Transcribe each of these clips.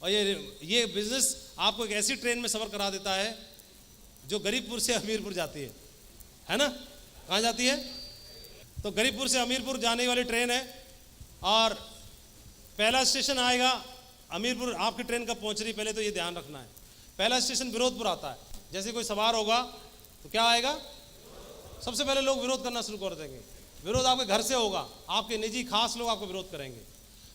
और ये बिजनेस आपको एक ऐसी ट्रेन में सफ़र करा देता है जो गरीबपुर से हमीरपुर जाती है ना? कहाँ जाती है? तो गरीबपुर से हमीरपुर जाने वाली ट्रेन है और पहला स्टेशन आएगा हमीरपुर। आपकी ट्रेन कब पहुँच रही पहले तो ये ध्यान रखना है। पहला स्टेशन विरोधपुर आता है। जैसे कोई सवार होगा तो क्या आएगा? सबसे पहले लोग विरोध करना शुरू कर देंगे। विरोध आपके घर से होगा, आपके निजी खास लोग आपको विरोध करेंगे,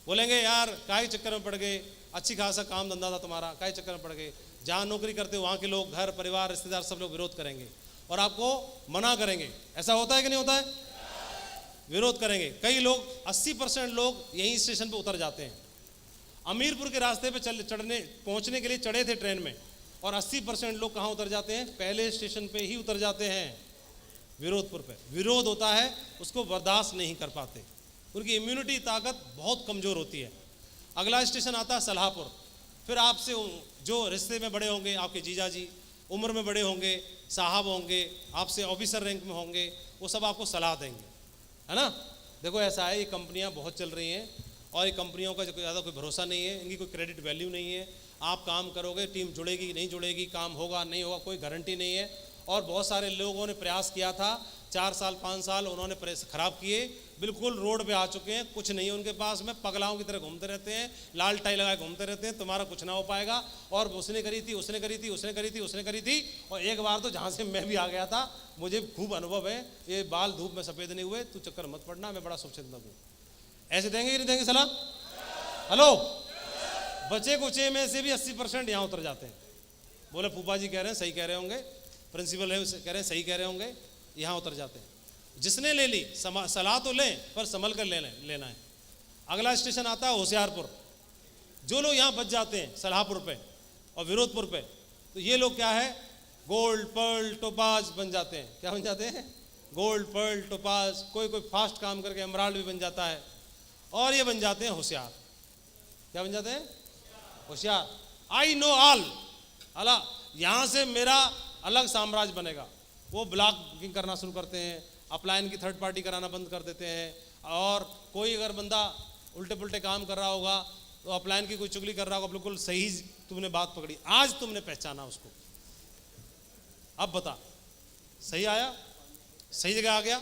बोलेंगे यार काहे चक्कर में पड़ गए, अच्छी खासा काम धंधा था तुम्हारा, काहे चक्कर में पड़ गए। जहाँ नौकरी करते हो वहाँ के लोग, घर परिवार रिश्तेदार सब लोग विरोध करेंगे और आपको मना करेंगे। ऐसा होता है कि नहीं होता है? विरोध करेंगे। कई लोग 80% लोग यहीं स्टेशन पे उतर जाते हैं। हमीरपुर के रास्ते पे पहुंचने के लिए चढ़े थे ट्रेन में और 80% लोग कहाँ उतर जाते हैं? पहले स्टेशन पे ही उतर जाते हैं, विरोधपुर पे। विरोध होता है, उसको बर्दाश्त नहीं कर पाते, उनकी इम्यूनिटी ताकत बहुत कमज़ोर होती है। अगला स्टेशन आता है सलाहपुर। फिर आपसे जो रिश्ते में बड़े होंगे, आपके जीजा जी उम्र में बड़े होंगे, साहब होंगे, आपसे ऑफिसर रैंक में होंगे, वो सब आपको सलाह देंगे, है ना? देखो ऐसा है, ये कंपनियां बहुत चल रही हैं और ये कंपनियों का ज़्यादा कोई भरोसा नहीं है, इनकी कोई क्रेडिट वैल्यू नहीं है। आप काम करोगे, टीम जुड़ेगी नहीं जुड़ेगी, काम होगा नहीं होगा, कोई गारंटी नहीं है। और बहुत सारे लोगों ने प्रयास किया था, 4 साल 5 साल उन्होंने प्रेस खराब किए, बिल्कुल रोड पे आ चुके हैं, कुछ नहीं है उनके पास में, पगलाओं की तरह घूमते रहते हैं, लाल टाई लगाए घूमते रहते हैं, तुम्हारा कुछ ना हो पाएगा। और उसने करी थी, उसने करी थी, उसने करी थी, उसने करी थी। और एक बार तो जहाँ से मैं भी आ गया था, मुझे खूब अनुभव है, ये बाल धूप में सफ़ेद नहीं हुए, तू चक्कर मत पड़ना, मैं बड़ा शुभचिंतक हूँ। ऐसे देंगे कि नहीं देंगे सलाह? हेलो, बचे कुचे में से भी 80% यहाँ उतर जाते हैं। बोले फूफा जी कह रहे हैं सही कह रहे होंगे, प्रिंसिपल है कह रहे हैं सही कह रहे होंगे, यहाँ उतर जाते हैं। जिसने ले ली सलाह तो लें, पर संभल कर लेना है। अगला स्टेशन आता है होशियारपुर। जो लोग यहाँ बच जाते हैं सलाहपुर पे और विरोधपुर पे, तो ये लोग क्या है? गोल्ड पर्ल टोपाज बन जाते हैं। क्या बन जाते हैं? Gold pearl topaz. कोई फास्ट काम करके एमराल्ड भी बन जाता है। और ये बन जाते हैं होशियार। क्या बन जाते हैं? होशियार। आई नो ऑल, अला यहाँ से मेरा अलग साम्राज्य बनेगा। वो ब्लॉक बुकिंग करना शुरू करते हैं, अपलाइन की थर्ड पार्टी कराना बंद कर देते हैं। और कोई अगर बंदा उल्टे पुल्टे काम कर रहा होगा तो अपलाइन की कोई चुगली कर रहा होगा, बिल्कुल सही तुमने बात पकड़ी, आज तुमने पहचाना उसको, अब बता सही आया, सही जगह आ गया।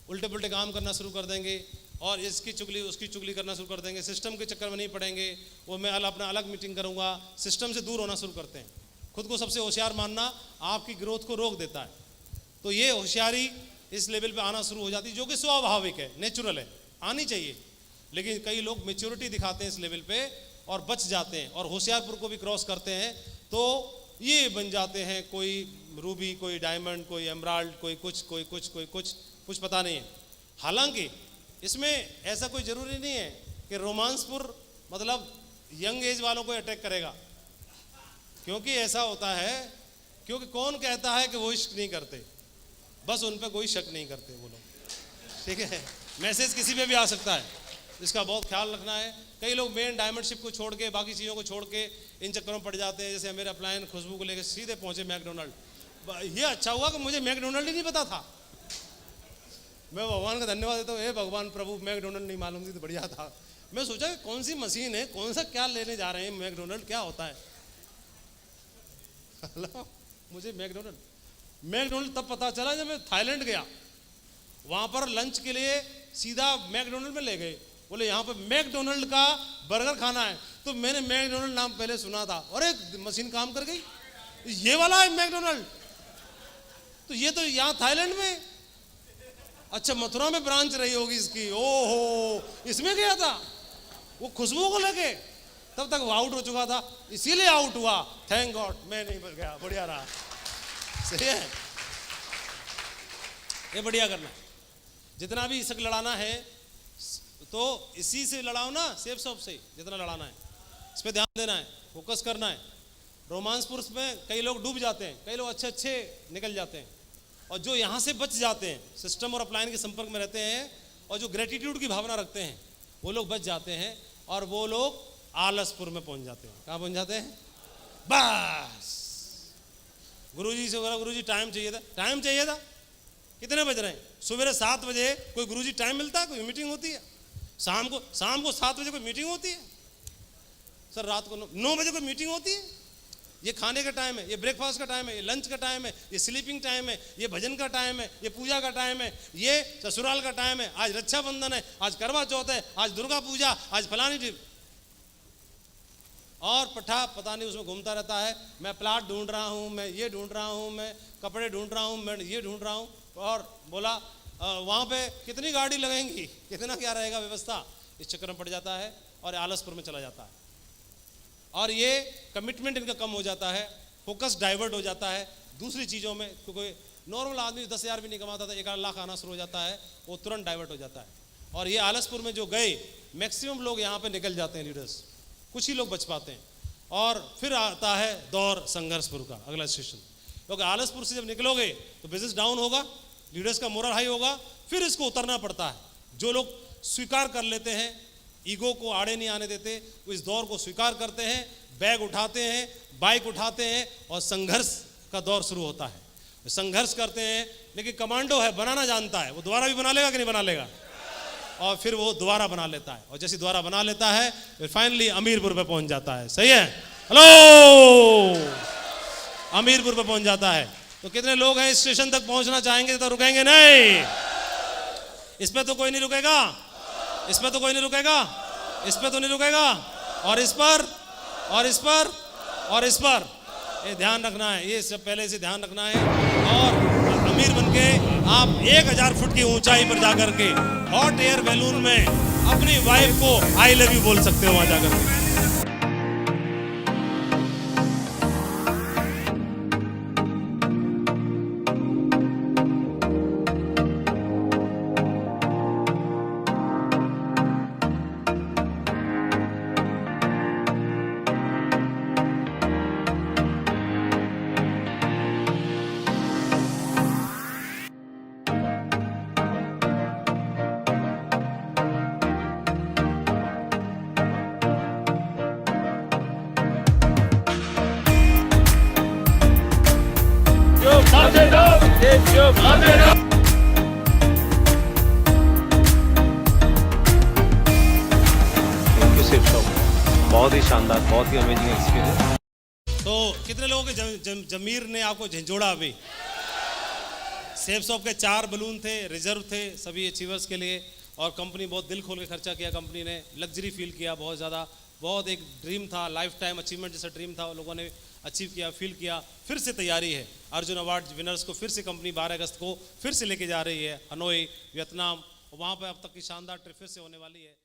उल्टे पुल्टे काम करना शुरू कर देंगे और इसकी चुगली उसकी चुगली करना शुरू कर देंगे। सिस्टम के चक्कर में नहीं पड़ेंगे, वो मैं अपना अलग मीटिंग करूँगा, सिस्टम से दूर होना शुरू करते हैं। खुद को सबसे होशियार मानना आपकी ग्रोथ को रोक देता है। तो ये होशियारी इस लेवल पे आना शुरू हो जाती है, जो कि स्वाभाविक है, नेचुरल है, आनी चाहिए। लेकिन कई लोग मैच्योरिटी दिखाते हैं इस लेवल पे और बच जाते हैं और होशियारपुर को भी क्रॉस करते हैं, तो ये बन जाते हैं कोई रूबी, कोई डायमंड, कोई एमराल्ड, कोई कुछ पता नहीं है। हालांकि इसमें ऐसा कोई ज़रूरी नहीं है कि रोमांसपुर मतलब यंग एज वालों को अटैक करेगा, क्योंकि ऐसा होता है, क्योंकि कौन कहता है कि वो इश्क नहीं करते, बस उन पर कोई शक नहीं करते वो लोग, ठीक है। मैसेज किसी पे भी आ सकता है, इसका बहुत ख्याल रखना है। कई लोग मेन डायमंडशिप को छोड़ के, बाकी चीज़ों को छोड़ के इन चक्करों में पड़ जाते हैं। जैसे मेरे अपलायन खुशबू को लेकर सीधे पहुंचे मैकडोनल्ड। ये अच्छा हुआ कि मुझे मैकडोनल्ड ही नहीं पता था। मैं भगवान का धन्यवाद देता हूँ, हे भगवान प्रभु, मैकडोनल्ड नहीं मालूम थी तो बढ़िया था। मैं सोचा कि कौन सी मशीन है, कौन सा क्या लेने जा रहे हैं, मैकडोनल्ड क्या होता है। मुझे मैकडोनल्ड तब पता चला जब मैं थाईलैंड गया। वहाँ पर लंच के लिए सीधा मैकडोनल्ड में ले गए, बोले यहाँ पर मैकडोनल्ड का बर्गर खाना है। तो मैंने मैकडोनल्ड नाम पहले सुना था और एक मशीन काम कर गई, ये वाला है मैकडोनल्ड। तो ये तो यहाँ थाईलैंड में, अच्छा मथुरा में ब्रांच रही होगी इसकी, ओहो इसमें गया था वो खुशबू को लेके। तब तक वो आउट हो चुका था, इसीलिए आउट हुआ। थैंक गॉड मैं नहीं गया, बढ़िया रहा। सही है, ये बढ़िया करना। जितना भी इसक लड़ाना है तो इसी से लड़ाओ ना, सेफ शॉप से जितना लड़ाना है, इस पर ध्यान देना है, फोकस करना है। रोमांसपुर में कई लोग डूब जाते हैं, कई लोग अच्छे निकल जाते हैं, और जो यहाँ से बच जाते हैं, सिस्टम और अपलाइन के संपर्क में रहते हैं और जो ग्रेटिट्यूड की भावना रखते हैं, वो लोग बच जाते हैं और वो लोग आलसपुर में पहुँच जाते हैं। कहाँ पहुँच जाते हैं? बस गुरुजी से बोला, गुरुजी टाइम चाहिए था। टाइम चाहिए था? कितने बज रहे हैं? सुबह 7 बजे कोई गुरुजी टाइम मिलता है? कोई मीटिंग होती है? शाम को 7 बजे कोई मीटिंग होती है? सर रात को 9 बजे कोई मीटिंग होती है? ये खाने का टाइम है, ये ब्रेकफास्ट का टाइम है, ये लंच का टाइम है, ये स्लीपिंग टाइम है, ये भजन का टाइम है, ये पूजा का टाइम है, ये ससुराल का टाइम है, आज रक्षाबंधन है, आज करवा चौथ है, आज दुर्गा पूजा, आज फलानी ट्रिप। और पठा पता नहीं उसमें घूमता रहता है, मैं प्लाट ढूंढ रहा हूँ, मैं ये ढूंढ रहा हूँ, मैं कपड़े ढूंढ रहा हूँ, मैं ये ढूंढ रहा हूँ। और बोला वहाँ पे कितनी गाड़ी लगेंगी, कितना क्या रहेगा व्यवस्था, इस चक्कर में पड़ जाता है और आलसपुर में चला जाता है। और ये कमिटमेंट इनका कम हो जाता है, फोकस डाइवर्ट हो जाता है दूसरी चीज़ों में। क्योंकि नॉर्मल आदमी 10,000 भी नहीं कमाता था, 1 लाख आना शुरू हो जाता है, वो तुरंत डाइवर्ट हो जाता है। और ये आलसपुर में जो गए, मैक्सिमम लोग यहाँ पे निकल जाते हैं लीडर्स, कुछ ही लोग बच पाते हैं। और फिर आता है दौर संघर्षपुर का अगला स्टेशन, क्योंकि आलसपुर से जब निकलोगे तो बिजनेस डाउन होगा, लीडर्स का मोरल हाई होगा, फिर इसको उतरना पड़ता है। जो लोग स्वीकार कर लेते हैं, ईगो को आड़े नहीं आने देते, वो इस दौर को स्वीकार करते हैं, बैग उठाते हैं, बाइक उठाते हैं और संघर्ष का दौर शुरू होता है। संघर्ष करते हैं, लेकिन कमांडो है, बनाना जानता है, वो दोबारा भी बना लेगा कि नहीं बना लेगा, और फिर वो दोबारा बना लेता है। और जैसे दोबारा बना लेता है फिर फाइनली अमीरपुर पे पहुंच जाता है। सही है? हेलो, अमीरपुर पे पहुंच जाता है। तो कितने लोग हैं इस स्टेशन तक पहुंचना चाहेंगे तो रुकेंगे नहीं? इस पे तो कोई नहीं रुकेगा, इस पे तो कोई नहीं रुकेगा, इस पे तो नहीं रुकेगा, और इस पर और इस पर और इस पर, ये ध्यान रखना है, ये सब पहले से ध्यान रखना है। और अमीर बनके आप 1000 फुट की ऊंचाई पर जाकर के हॉट एयर बैलून में अपनी वाइफ को आई लव यू बोल सकते हो वहां जाकर के। बहुत ही शानदार, बहुत ही अमेजिंग एक्सपीरियंस। तो कितने लोगों के जमीर ने आपको झंझोड़ा? अभी सेफ शॉप के 4 बलून थे, रिजर्व थे सभी अचीवर्स के लिए, और कंपनी बहुत दिल खोल के खर्चा किया, कंपनी ने लग्जरी फील किया बहुत ज़्यादा। बहुत एक ड्रीम था, लाइफ टाइम अचीवमेंट जैसा ड्रीम था, लोगों ने अचीव किया, फील किया। फिर से तैयारी है, अर्जुन अवार्ड विनर्स को फिर से कंपनी 12 अगस्त को फिर से लेके जा रही है हनोई, वियतनाम, वहाँ पर अब तक की शानदार ट्रिप फिर से होने वाली है।